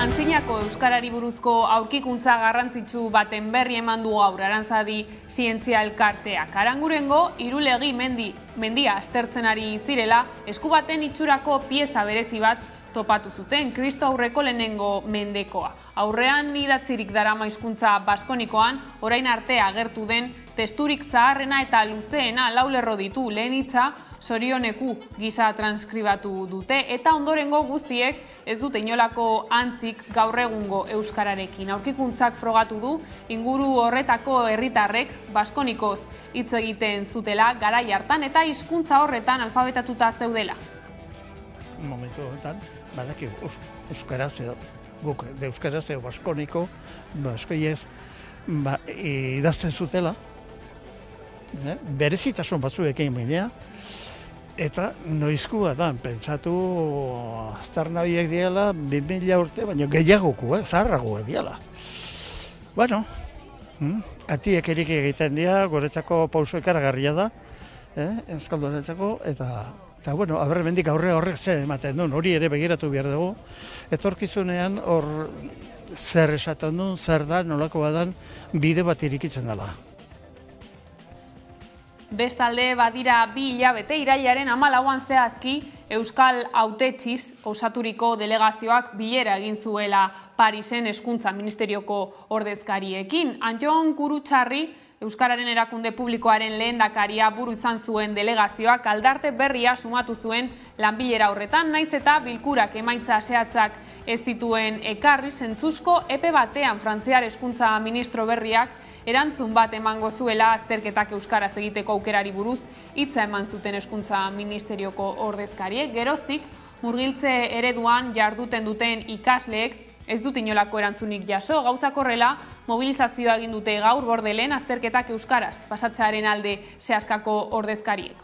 Antzinako euskarari buruzko aurkikuntza garrantzitsu baten berri eman du gaur Aranzadi Zientzia Elkarteak. Arangurengo Irulegi mendia aztertzen ari zirela, esku baten itxurako pieza berezi bat topatu zuten, Kristo aurreko lehenengo mendekoa. Aurrean idatzirik darama hizkuntza baskonikoan, orain arte agertu den testurik zaharrena eta luzeena lau lerro ditu, lehen hitza sorioneku gisa transkribatu dute, eta ondorengo guztiek ez dute inolako antzik gaur egungo euskararekin. Aurkikuntzak frogatu du, inguru horretako herritarrek baskonikoz hitz egiten zutela garai hartan eta hizkuntza horretan alfabetatuta zeudela. Momentu honetan, badaki euskaraz edo, guk de euskaraz edo baskoniko, baskoiez idazten zutela, berezitasun batzuekin bidea, eta noizkua da, pentsatu aztarna horiek diela 2000 urte, baina gehiagoko, zaharragoa diela. Bueno, atiek erik egiten dira, guretzako pauso ikaragarria da, euskaldunetzako, eta bueno, mendik aurre horrek zer ematen duen, hori ere begiratu behar dugu. Etorkizunean hor zer esaten duen, zer da, nolakoa dan, bide bat irikitzen dela. Bestalde badira 2 hilabete irailaren 14an zehazki Euskal Hautetsiz osaturiko delegazioak bilera egin zuela Parisen hezkuntza ministerioko ordezkariekin. Antxon Kurutxarri, Euskararen erakunde publikoaren lehendakaria buru izan zuen delegazioak aldarte berria sumatu zuen lanbilera horretan, naiz eta bilkurak emaitza zehatzak ez zituen ekarri, zentzuzko epe batean Frantziar hezkuntza ministro berriak erantzun bat emango zuela azterketak euskaraz egiteko aukerari buruz hitza eman zuten hezkuntza ministerioko ordezkariek. Geroztik, murgiltze ereduan jarduten duten ikasleek ez dut inolako erantzunik jaso, gauzak horrela mobilizazioa egin dute gaur Bordelen azterketak euskaraz pasatzearen alde zehaskako ordezkariek.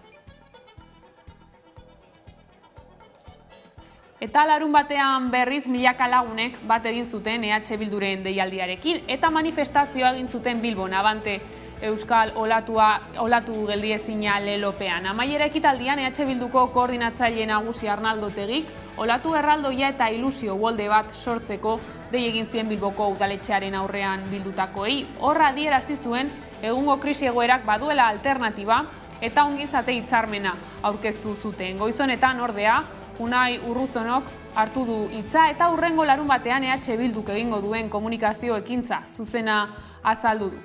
Eta larun batean berriz milaka lagunek bat egin zuten EH Bilduren deialdiarekin eta manifestazioa egin zuten Bilbon, Abante Euskal olatu geldiezina lelopean. Amaiera ekitaldian EH Bilduko koordinatzaile nagusi Arnaldo Tegik olatu erraldoia eta ilusio uholde bat sortzeko dei egin zien Bilboko udaletxearen aurrean bildutakoei. Horra adierazi zuen egungo krisi egoerak baduela alternatiba eta ongizate hitzarmena aurkeztu zuten. Goizonetan ordea Unai Urruzunok hartu du hitza eta hurrengo larun batean EH Bilduk egingo duen komunikazio ekintza zuzena azaldu du.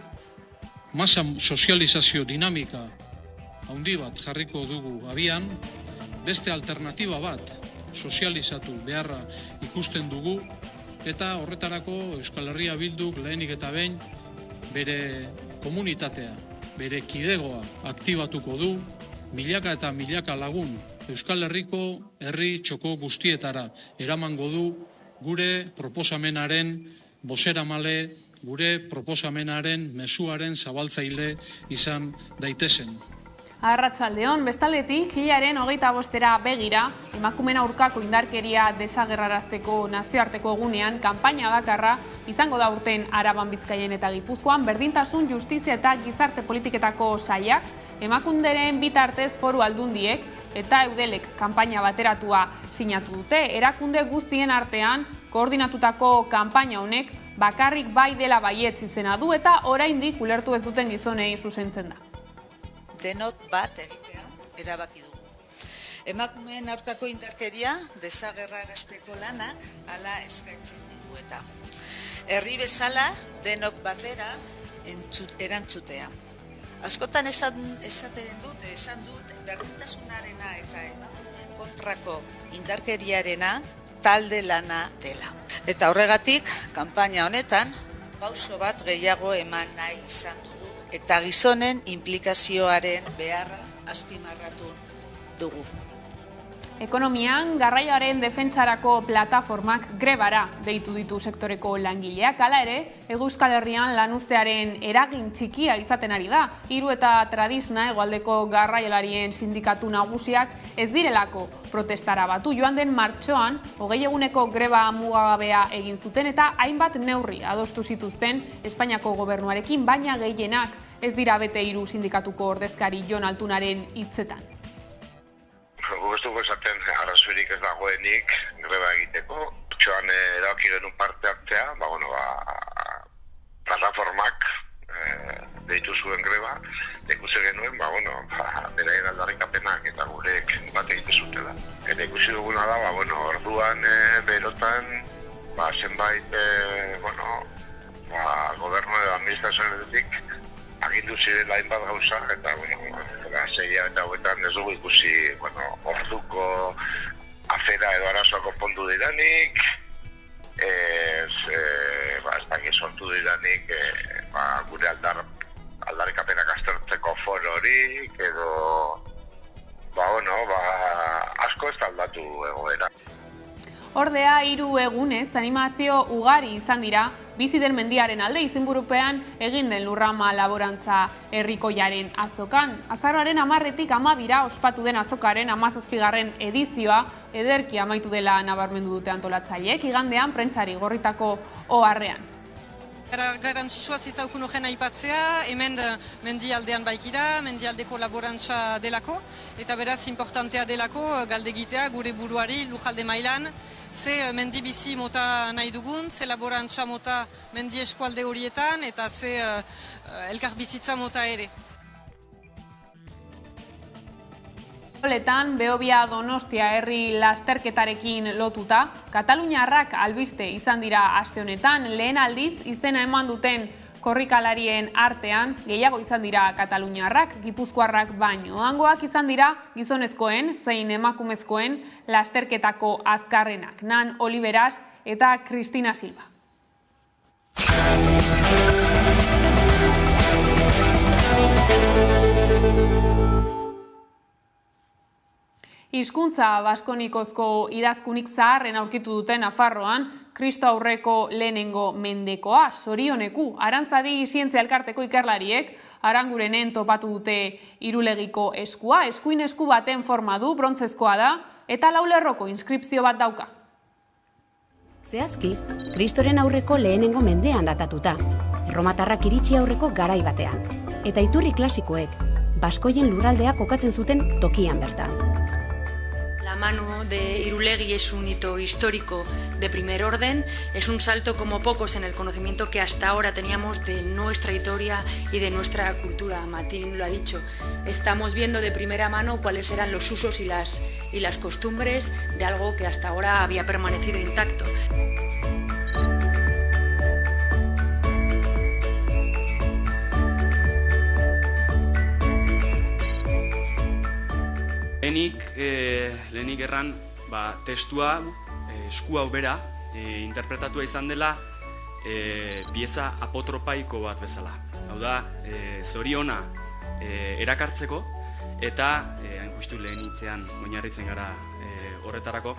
Masa sozializazio dinamika handi bat jarriko dugu abian, beste alternatiba bat sozializatu beharra ikusten dugu eta horretarako Euskal Herria Bilduk lehenik eta behin bere komunitatea, bere kidegoa aktibatuko du, milaka eta milaka lagun Euskal Herriko herri txoko guztietara eramango du gure proposamenaren bozeramale, gure proposamenaren mezuaren zabaltzaile izan daitezen. Arratsaldeon, bestaldetik, hilaren 25-era begira, emakumeen aurkako indarkeria desagerrarazteko nazioarteko egunean, kanpaina bakarra izango da urten Araban, Bizkaian eta Gipuzkoan, berdintasun, justizia eta gizarte politiketako sailak, emakunderen bitartez foru aldundiek eta eudelek kanpaina bateratua sinatu dute. Erakunde guztien artean, koordinatutako kanpaina honek bakarrik bai dela baietz izena du eta oraindik ulertu ez duten gizonei zuzentzen da. Denok bat egitea erabaki dugu. Emakumeen aurkako indarkeria desagerrarazteko lanak hala eskaintzen dugu eta herri bezala denok batera erantzutea. Askotan esaten dut berdintasunarena eta emakumeen kontrako indarkeriarena talde lana dela. Eta horregatik, kanpaina honetan pauso bat gehiago eman nahi izan dugu. Eta gizonen implikazioaren beharra azpimarratu dugu. Ekonomian, garraioaren defentsarako plataformak grebara deitu ditu sektoreko langileak. Hala ere, Euskal Herrian lanuztearen eragin txikia izaten ari da. Hiru eta Tradisna hegoaldeko garraiolarien sindikatu nagusiak ez direlako protestara batu. Joan den martxoan, 20 eguneko greba mugagabea egin zuten eta hainbat neurri adostu zituzten Espainiako gobernuarekin, baina gehienak ez dira bete hiru sindikatuko ordezkari Jon Altunaren hitzetan. Guk ez dugu esaten arrazoirik ez dagoenik greba egiteko. martxoan erabaki genuen parte hartzea, plataformak deitu zuen greba, ikusi genuen, beraien aldarrikapenak eta gurek bat egite zutela. Eta ikusi duguna da, orduan berotan, zenbait, gobernu edo administrazioanetik agindu zirela hainbat gauza, eta, zeia eta hauetan ez dugu ikusi, orduko afera edo arazoa konpondu diranik, ez dakit sortu diranik, gure aldarrikapenak aztertzeko fororik, edo, asko ez aldatu egoera. Ordea, 3 egunez, animazio ugari izan dira, Bizi den mendiaren alde izenburupean egin den lurrama laborantza herrikoiaren azokan. Azaroaren 10-etik 12 ospatu den azokaren 17. edizioa ederki amaitu dela nabarmendu dute antolatzaileek, igandean prentsari gorritako oharrean. Garantzitsua zizaukun horren aipatzea, hemen mendialdean baikira, mendialdeko laborantza delako, eta beraz importantea delako galdegitea gure buruari lujalde mailan, ze mendi bizi mota nahi dugun, ze laborantza mota mendi eskualde horietan, eta ze elkar bizitza mota ere. Holetan, Behobia Donostia herri lasterketarekin lotuta, Kataluniarrak albiste izan dira aste honetan, lehen aldiz izena eman duten korrikalarien artean, gehiago izan dira Kataluniarrak, Gipuzkoarrak baino. Hangoak izan dira gizonezkoen, zein emakumezkoen lasterketako azkarrenak, Nan Oliveras eta Cristina Silva. Hizkuntza baskonikozko idazkunik zaharren aurkitu duten Nafarroan, Kristo aurreko lehenengo mendekoa, Sorioneku, Arantzadi Zientzia Elkarteko ikerlariek, Arangurenen topatu dute Irulegiko eskua, eskuin esku baten forma du, brontzezkoa da, eta laulerroko inskripzio bat dauka. Zehazki, Kristoren aurreko lehenengo mendean datatuta, erromatarrak iritsi aurreko garai batean, eta iturri klasikoek, baskoien lurraldea kokatzen zuten tokian bertan. La mano de Irulegui es un hito histórico de primer orden, es un salto como pocos en el conocimiento que hasta ahora teníamos de nuestra historia y de nuestra cultura. Martín lo ha dicho, estamos viendo de primera mano cuáles eran los usos y las costumbres de algo que hasta ahora había permanecido intacto. Lehenik erran testua, esku hau bera, interpretatua izan dela pieza apotropaiko bat bezala. Hau da, zoriona erakartzeko eta, hain justu lehen hitzean oinarritzen gara horretarako,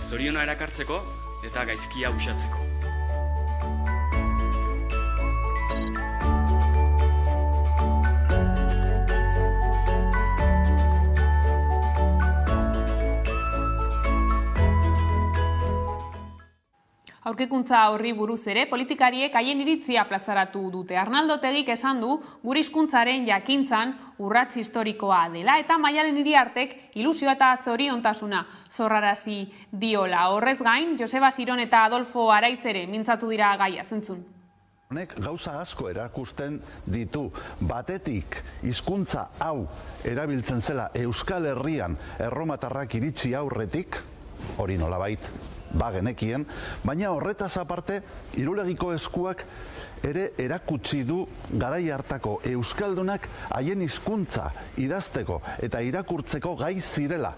zoriona erakartzeko eta gaizkia uxatzeko. Aurkikuntza horri buruz ere, politikariek haien iritzia plazaratu dute. Arnaldo Otegik esan du, gure hizkuntzaren jakintzan urrats historikoa dela, eta Maialen Iriartek ilusioa eta zoriontasuna zorrarazi diola. Horrez gain, Joseba Siron eta Adolfo Araiz ere mintzatu dira gaia, zentzun. Honek gauza asko erakusten ditu, batetik hizkuntza hau erabiltzen zela Euskal Herrian erromatarrak iritsi aurretik, hori nolabait bagenekien, baina horretaz aparte Irulegiko eskuak ere erakutsi du garai hartako euskaldunak haien hizkuntza idazteko eta irakurtzeko gai zirela.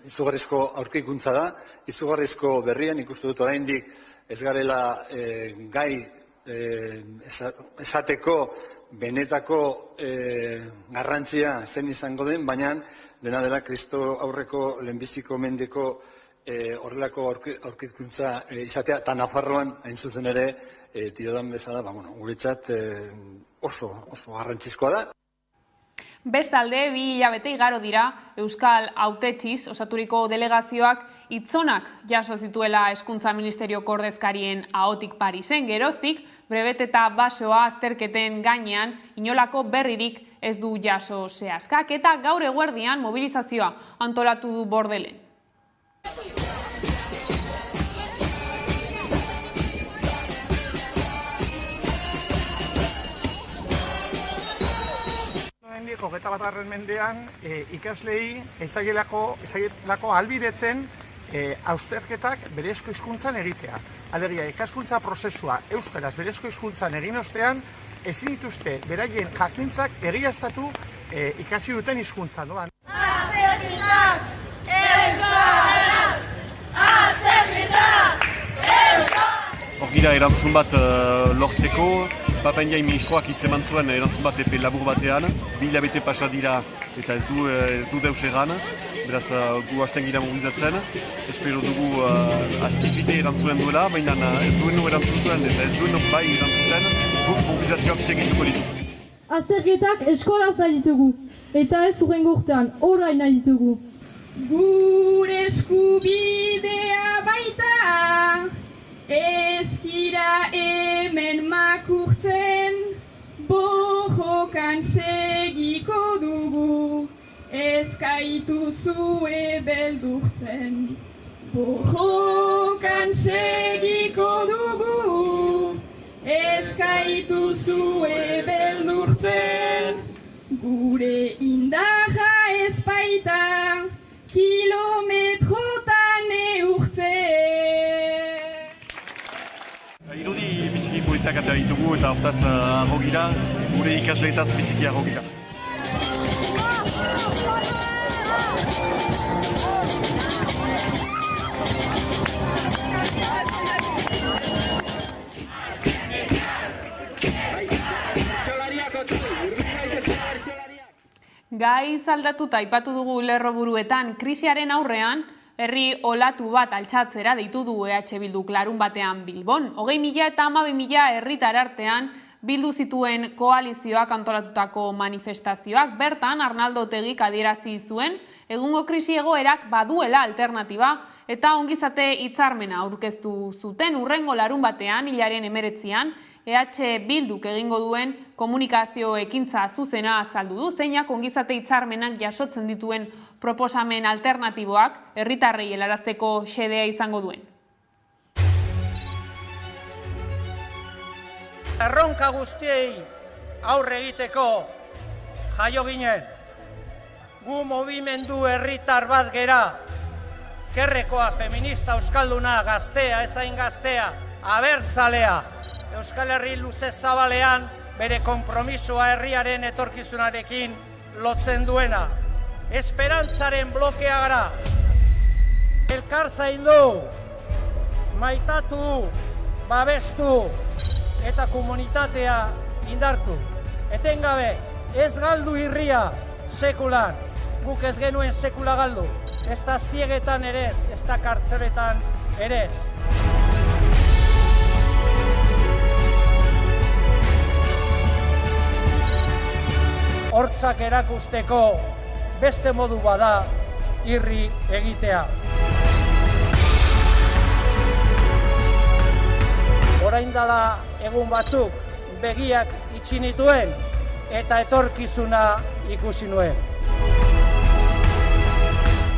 Izugarrizko aurkikuntza da, izugarrizko berrian ikustu dut oraindik ez garela gai esateko benetako garrantzia zen izango den, baina dena dela Kristo aurreko lehenbiziko mendeko horrelako aurkikuntza izatea, eta Nafarroan hain zuzen ere diodan bezala, guretzat oso garrantzizkoa da. Bestalde, 2 hilabete igaro dira Euskal Hautetsiz osaturiko delegazioak hitzonak jaso zituela Hezkuntza Ministerioko ordezkarien ahotik Parisen. Geroztik, brebet eta basoa azterketen gainean inolako berririk ez du jaso zehazkak, eta gaur eguerdian mobilizazioa antolatu du Bordelen. 21. mendean ikaslei ezaielako ahalbidetzen austerketak berezko hizkuntzan egitea. Alegia, ikaskuntza prozesua euskaraz berezko hizkuntzan egin ostean, ezin dituzte beraien jakintzak egiaztatu ikasi duten hizkuntza doan. Azterketak euskaraz! Azterketak euskaraz! Hor gira erantzun bat lortzeko, Papendiai ministroak hitz eman zuen erantzun bat epe labur batean, 2 hilabete pasa dira eta ez du deus egan, beraz gu hasten gira mobilizatzen. Espero dugu azkipite erantzunen duela, baina ez duen erantzuten eta ez duen bai erantzuten, guk mobilizazioak segituko ditu. Azterketak eskolaz nahi ditugu, eta ez urrengo urtean, orain nahi ditugu. Gure eskubidea baita, ezkira hemen makurtzen, bojokan segiko dugu, ezkaituzue beldurtzen. Bojokan segiko dugu, ezkaituzue beldurtzen. Gure indarra ez baita, kilometrotan neurtzen. Irudi biziki politak atera ditugu eta hortaz arro gira, gure ikasleetaz biziki arro gira. Gai aldatuta aipatu dugu lerroburuetan, krisiaren aurrean, herri olatu bat altxatzera deitu du EH Bilduk larun batean Bilbon. 20.000 eta 12.000 herritar artean bildu zituen koalizioak antolatutako manifestazioak. Bertan, Arnaldo Otegik adierazi zuen, egungo krisi egoerak baduela alternatiba eta ongizate hitzarmena aurkeztu zuten urrengo larun batean, hilaren 19an, EH Bilduk egingo duen komunikazio ekintza zuzena azaldu du, zeinak ongizate hitzarmenak jasotzen dituen proposamen alternatiboak herritarrei helarazteko xedea izango duen. Erronka guztiei aurre egiteko jaio ginen. Gu mugimendu herritar bat gera. Ezkerrekoa, feminista, euskalduna, gaztea, ezain gaztea, abertzalea. Euskal Herri luze zabalean bere konpromisoa herriaren etorkizunarekin lotzen duena. Esperantzaren blokea gara. Elkar zaindu, maitatu, babestu eta komunitatea indartu. Etengabe, ez galdu irria sekulan. Guk ez genuen sekula galdu. Ez da ziegetan ere ez, ez da kartzeletan ere ez. Hortzak erakusteko beste modu bada irri egitea. Orain dela egun batzuk begiak itxi nituen eta etorkizuna ikusi nuen.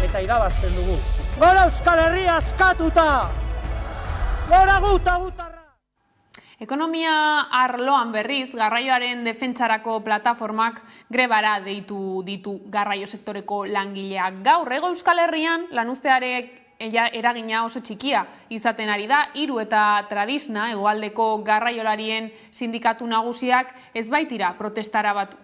Eta irabazten dugu. Gora Euskal Herria askatuta! Gora guta gutarra! Ekonomia arloan berriz, garraioaren defentsarako plataformak grebara deitu ditu garraio sektoreko langileak. Gaur, Hego Euskal Herrian, lanuztearek eragina oso txikia izaten ari da, Hiru eta Tradisna, hegoaldeko garraiolarien sindikatu nagusiak ez baitira protestara batu.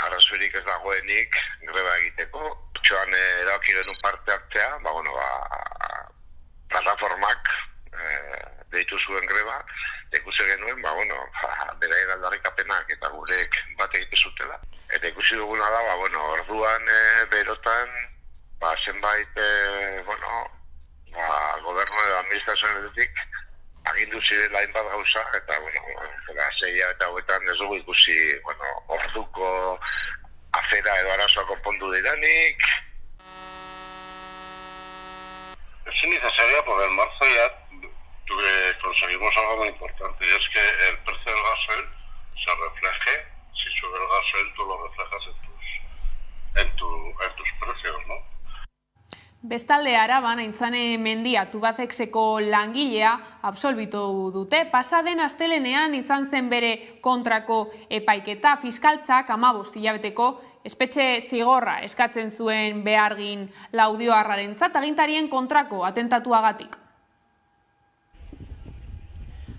Arrazoirik ez dagoenik greba egiteko. Txoan erabaki genuen parte hartzea, plataformak deitu zuen greba, ikusi genuen, beraien aldarrikapenak eta gurek bat egite zutela. Eta ikusi duguna da, orduan berotan, zenbait, gobernu edo administrazionetik agindu zirela hainbat gauza, eta, 6 eta hauetan ez dugu ikusi, orduko afera edo arazoa konpondu diranik. Es innecesaria porque en marzo ya conseguimos algo muy importante, y es que el precio del gasoil se refleje, si sobre el gas él tú lo reflejas en tus precios, ¿no? Bestalde Araban Aintzane Mendia Tubacexeko langilea absolbitu dute. Pasaden astelenean izan zen bere kontrako epaiketa. Fiskaltzak 15 hilabeteko espetxe zigorra eskatzen zuen Behargin Laudioarrarentzat agintarien kontrako atentatuagatik.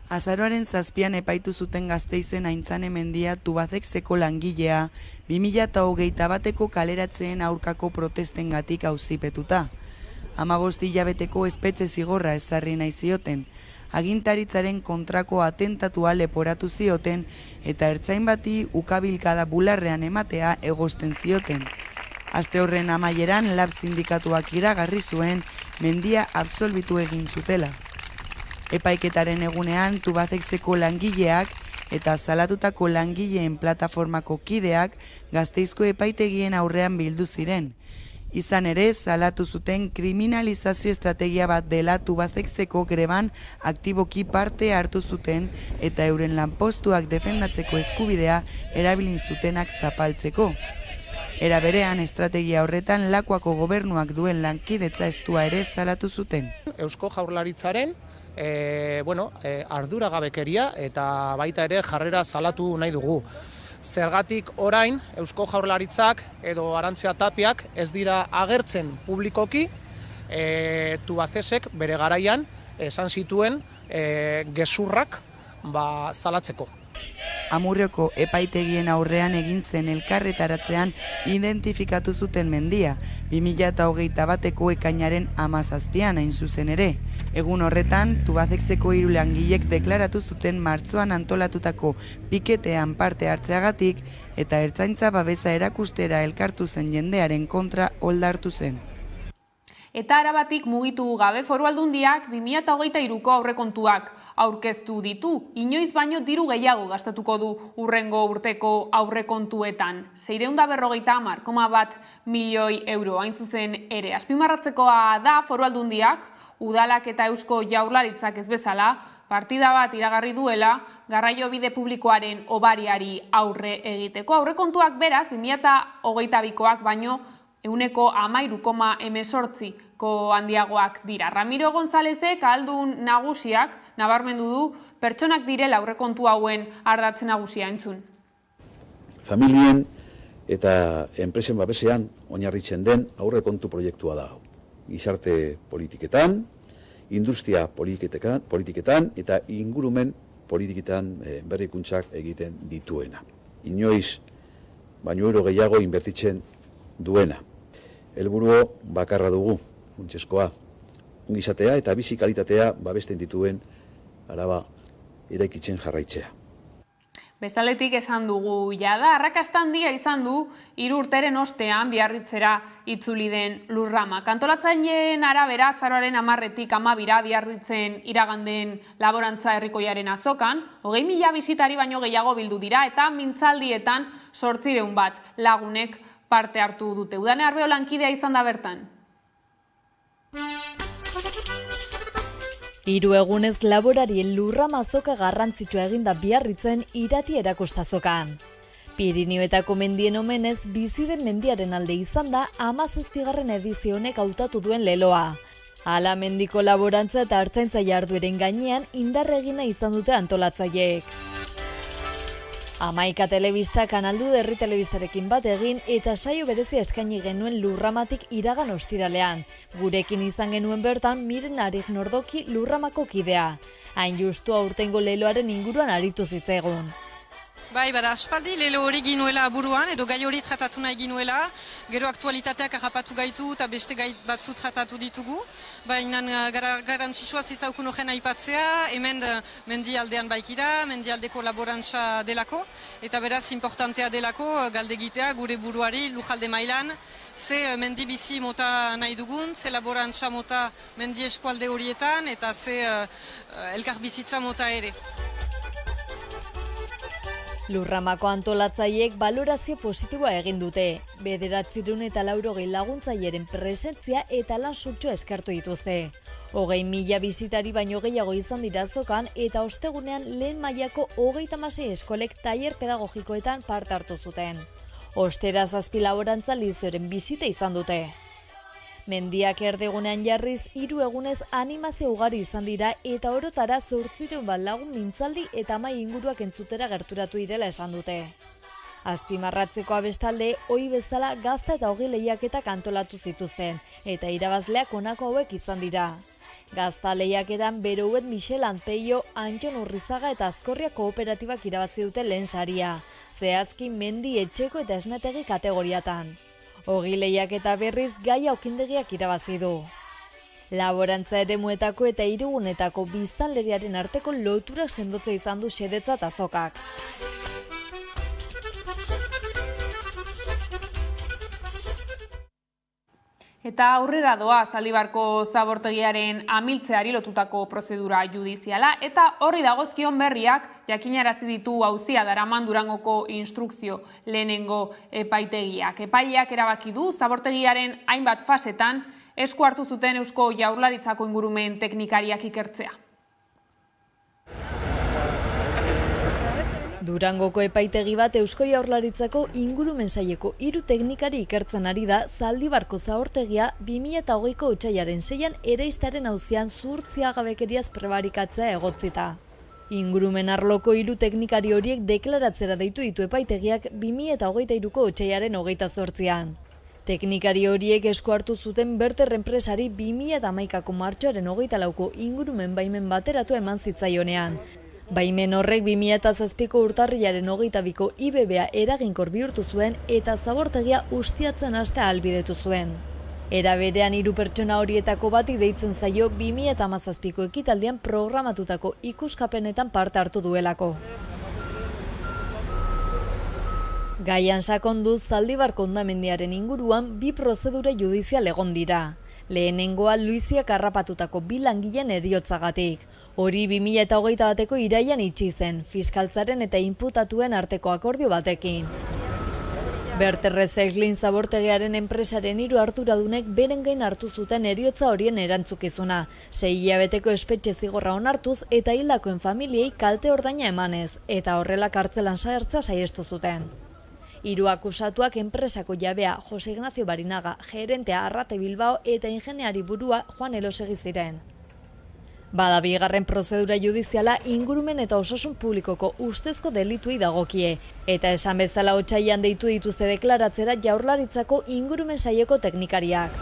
Azaroaren 7an epaitu zuten Gasteizen Aintzane Mendia Tubacexeko langilea 2021ko kaleratzeen aurkako protestengatik auzipetuta. 15 hilabeteko espetxe zigorra ezarri nahi zioten, agintaritzaren kontrako atentatua leporatu zioten eta ertzain bati ukabilkada bularrean ematea egozten zioten. Aste horren amaieran Lab sindikatuak iragarri zuen Mendia absolbitu egin zutela. Epaiketaren egunean Tubacexeko langileak eta salatutako langileen plataformako kideak Gasteizko epaitegien aurrean bildu ziren. Izan ere, salatu zuten kriminalizazio estrategia bat dela Tubacexeko greban aktiboki parte hartu zuten eta euren lanpostuak defendatzeko eskubidea erabilin zutenak zapaltzeko. Era berean, estrategia horretan Lakuako gobernuak duen lankidetza estua ere salatu zuten. Eusko Jaurlaritzaren arduragabekeria eta baita ere jarrera salatu nahi dugu. Zergatik orain Eusko Jaurlaritzak edo Arantzea Tapiak ez dira agertzen publikoki Tubacexek bere garaian esan zituen gezurrak salatzeko. Amurrioko epaitegien aurrean egin zen elkarretaratzean identifikatu zuten Mendia, 2021ko ekainaren 17an hain zuzen ere. Egun horretan, Tubacexeko 3 langilek deklaratu zuten martxoan antolatutako piketean parte hartzeagatik eta ertzaintza babesa erakustera elkartu zen jendearen kontra oldartu zen. Eta Arabatik mugitu gabe Foru Aldundiak 2023ko aurrekontuak aurkeztu ditu. Inoiz baino diru gehiago gastatuko du hurrengo urteko aurrekontuetan. 650,1 milioi euro hain zuzen ere. Azpimarratzekoa da Foru Aldundiak udalak eta Eusko Jaurlaritzak ez bezala partida bat iragarri duela garraio bide publikoaren hobariari aurre egiteko. Aurrekontuak beraz 2022koak baino 13,18ko handiagoak dira. Ramiro Gonzálezek ahaldun nagusiak nabarmendu du pertsonak direla aurrekontu hauen ardatz nagusia entzun. Familien eta enpresen babesean oinarritzen den aurrekontu proiektua da. Gizarte politiketan, industria politiketan eta ingurumen politiketan berrikuntzak egiten dituena. Inoiz baino euro gehiago inbertitzen duena. Helburu bakarra dugu, funtsezkoa, ongizatea eta bizi kalitatea babesten dituen Araba eraikitzen jarraitzea. Bestaletik esan dugu jada, arrakasta handia izan du 3 urteren ostean Biarritzera itzuli den lurrama. Kantolatzaileen arabera azaroaren 10etik 12ra Biarritzen iraganden laborantza herrikoiaren azokan, 20.000 bisitari baino gehiago bildu dira eta mintzaldietan 800 bat lagunek parte hartu dute. Udane Arbeo lankidea izan da bertan. 3 egunez laborarien lurrama azoka garrantzitsua eginda Biarritzen Irati erakostazokan. Pirinioetako mendien omenez bizi den mendiaren alde izan da 17. edizio honek hautatu duen leloa. Hala mendiko laborantza eta artzaintza jardueren gainean indarra egina izan dute antolatzaileek. Amaika telebista kanaldu herri telebistarekin bat egin eta saio berezia eskaini genuen lurramatik iragan ostiralean. Gurekin izan genuen bertan Miren Arignordoki lurramako kidea. Hain justu aurtengo leloaren inguruan aritu zitzegun. Bai, bada, aspaldi lelo hori ginuela buruan, edo gai hori tratatu nahi ginuela, gero aktualitateak harrapatu gaitu eta beste gai batzu tratatu ditugu, baina garantzitsua zizaukun horren aipatzea, hemen mendi aldean baikira, mendi aldeko laborantza delako, eta beraz importantea delako galdegitea gure buruari lujalde mailan, ze mendi bizi mota nahi dugun, ze laborantza mota mendi eskualde horietan, eta ze elkar bizitza mota ere. Lurramako antolatzaileek balorazio positiboa egin dute. 980 laguntzaileren presentzia eta lan sutxo eskertu dituzte. 20.000 bisitari baino gehiago izan dira azokan eta ostegunean lehen mailako 36 eskolek tailer pedagogikoetan parte hartu zuten. Ostera 7 laborantza lizioren bisita izan dute. Mendiak erdegunean jarriz 3 egunez animazio ugari izan dira eta orotara 800 lagun mintzaldi eta mai inguruak entzutera gerturatu direla esan dute. Azpimarratzeko abestalde, ohi bezala gazta eta ogi lehiaketak antolatu zituzten eta irabazleak honako hauek izan dira. Gazta lehiaketan Berouet Michel Antpeio, Antxon Urrizaga eta Azkorria kooperatibak irabazi dute lehen saria, zehazki mendi etxeko eta esnategi kategoriatan. Ogi lehiaketa berriz Gaia Okindegiak irabazi du. Laborantza eremuetako eta hirigunetako biztanleriaren arteko loturak sendotzea izan du xedetzat azokak. Eta aurrera doa Zaldibarko zabortegiaren amiltzeari lotutako prozedura judiziala eta horri dagozkion berriak jakinarazi ditu auzia daraman Durangoko instrukzio lehenengo epaitegiak. Epaileak erabaki du zabortegiaren hainbat fasetan esku hartu zuten Eusko Jaurlaritzako ingurumen teknikariak ikertzea. Durangoko epaitegi bat Eusko Jaurlaritzako ingurumen saileko 3 teknikari ikertzen ari da Zaldibarko zabortegia 2020ko otsailaren 6an ereiztaren auzian zuhurtziagabekeriaz prebarikatzea egotzita. Ingurumen arloko 3 teknikari horiek deklaratzera deitu ditu epaitegiak 2023ko otsailaren 28an. Teknikari horiek esku hartu zuten Berter enpresari 2011ko martxoaren 24ko ingurumen baimen bateratu eman zitzaionean. Baimen horrek 2007ko urtarrilaren 22ko IBBa eraginkor bihurtu zuen eta zabortegia ustiatzen hastea ahalbidetu zuen. Era berean 3 pertsona horietako bati deitzen zaio 2017ko ekitaldian programatutako ikuskapenetan parte hartu duelako. Gaian sakondu Zaldibarko hondamendiaren inguruan 2 prozedura judizial egon dira. Lehenengoa Luiziak harrapatutako 2 langileen heriotzagatik. Hori 2021ko irailean itxi zen, fiskaltzaren eta inputatuen arteko akordio batekin. Berter Recycling zabortegiaren enpresaren 3 arduradunek beren gain hartu zuten heriotza horien erantzukizuna, 6 hilabeteko espetxe zigorra onartuz eta hildakoen familiei kalte ordaina emanez, eta horrela kartzelan sartzea saiestu zuten. 3 akusatuak enpresako jabea Jose Ignacio Barinaga, gerentea Arrate Bilbao eta ingeniari burua Juan Elosegi ziren. Bada bigarren prozedura judiziala ingurumen eta osasun publikoko ustezko delituei dagokie, eta esan bezala otsailean deitu dituzte deklaratzera Jaurlaritzako ingurumen saileko teknikariak.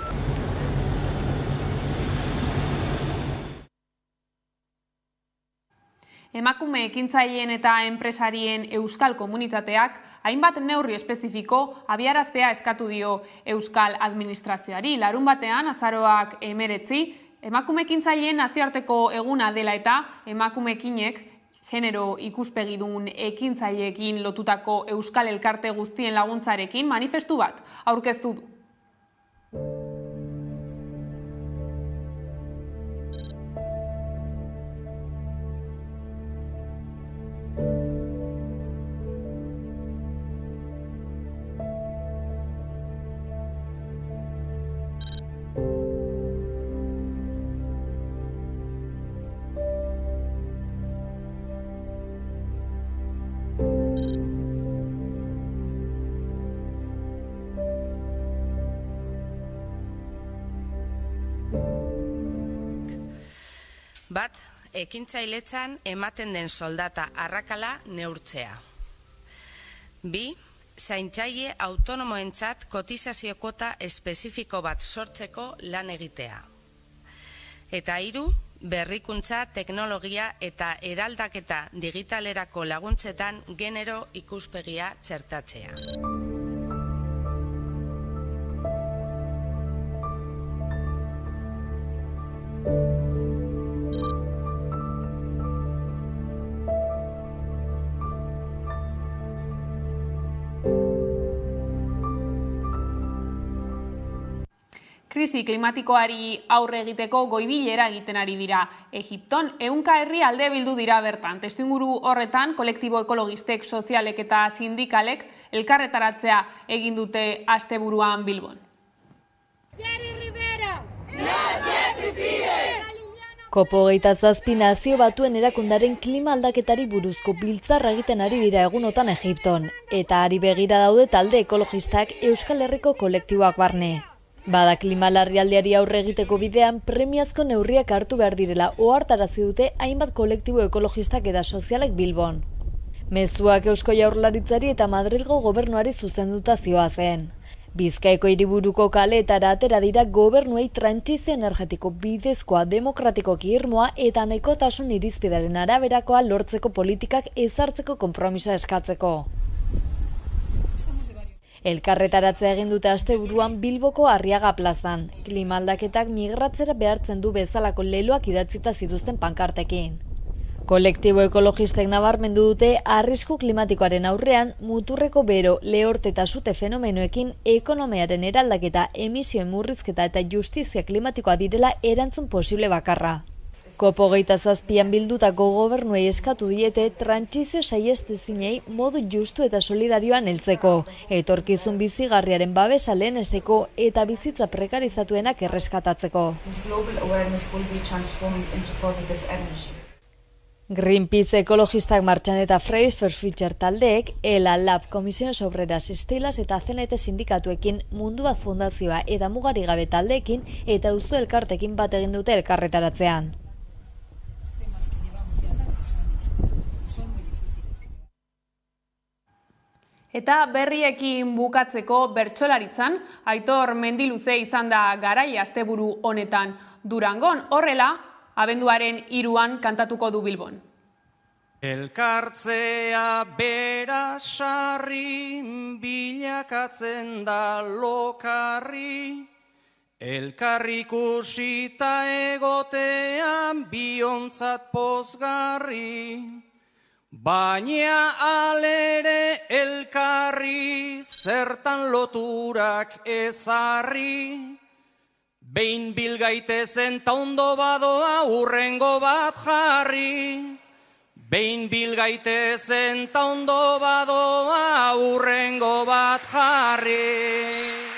Emakume ekintzaileen eta enpresarien euskal komunitateak hainbat neurri espezifiko abiaraztea eskatu dio euskal administrazioari. Larunbatean, azaroak 19, emakume ekintzaileen nazioarteko eguna dela eta emakumekinek genero ikuspegidun ekintzaileekin lotutako euskal elkarte guztien laguntzarekin manifestu bat aurkeztu du. Bat, ekintzailetzan ematen den soldata arrakala neurtzea. 2, zaintzaile autonomoentzat kotizazio kuota espezifiko bat sortzeko lan egitea. Eta 3, berrikuntza, teknologia eta eraldaketa digitalerako laguntzetan genero ikuspegia txertatzea. Krisi klimatikoari aurre egiteko goibilera egiten ari dira Egipton. 100 herrialde bildu dira bertan. Testuinguru horretan, kolektibo ekologistek, sozialek eta sindikalek elkarretaratzea egin dute asteburuan Bilbon. COP27 Nazio Batuen Erakundaren klima aldaketari buruzko biltzarra egiten ari dira egunotan Egipton, eta ari begira daude talde ekologistak Euskal Herriko kolektiboak barne. Bada klima larrialdiari aurre egiteko bidean premiazko neurriak hartu behar direla ohartarazi dute hainbat kolektibo ekologistak eta sozialek Bilbon. Mezuak Eusko Jaurlaritzari eta Madrilgo gobernuari zuzenduta zihoazen. Bizkaiko hiriburuko kaleetara atera dira gobernuei trantsizio energetiko bidezkoa demokratikoki irmoa eta nahikotasun irizpidearen araberakoa lortzeko politikak ezartzeko konpromisoa eskatzeko. Elkarretaratzea egin dute asteburuan Bilboko Arriaga plazan. Klima aldaketak migratzera behartzen du bezalako leloak idatzita zituzten pankartekin. Kolektibo ekologistek nabarmendu dute arrisku klimatikoaren aurrean muturreko bero, lehorte eta sute fenomenoekin ekonomiaren eraldaketa, emisioen murrizketa eta justizia klimatikoa direla erantzun posible bakarra. COP27 bildutako gobernuei eskatu diete trantsizio saihestezinei modu justu eta solidarioan heltzeko, etorkizun bizigarriaren babesa lehenesteko eta bizitza prekarizatuenak erreskatatzeko. Greenpeace ekologistak martxan eta Fridays for Future taldeek, ELA Lab, Comisiones Obreras, Estilas eta CNT sindikatuekin, Mundu Bat Fundazioa eta Mugari Gabe taldeekin eta Auzo elkartekin bat egin dute elkarretaratzean. Eta berriekin bukatzeko bertsolaritzan, Aitor Mendiluze izan da garai asteburu honetan Durangon. Horrela, abenduaren 3an kantatuko du Bilbon. Elkartzea bera sarri, bilakatzen da lokarri, elkarrikusita egotean biontzat pozgarri. Baina alere elkarri zertan loturak ezarri, behin bilgaitezen ta ondo badoa urrengo bat jarri. Behin bilgaitezen ta ondo badoa urrengo bat jarri.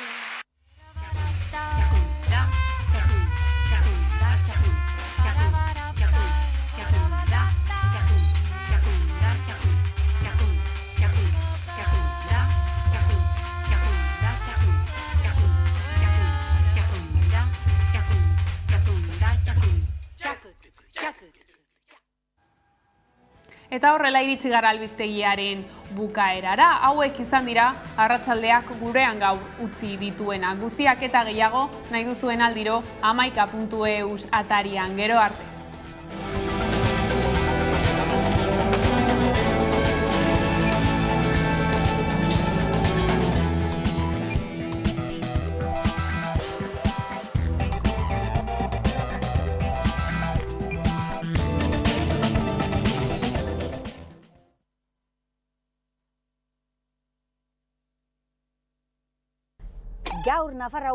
Eta horrela iritsi gara albistegiaren bukaerara. Hauek izan dira arratsaldeak gurean gaur utzi dituena. Guztiak eta gehiago nahi duzuen aldiro 11.eus atarian. Gero arte. Gaur Nafarroa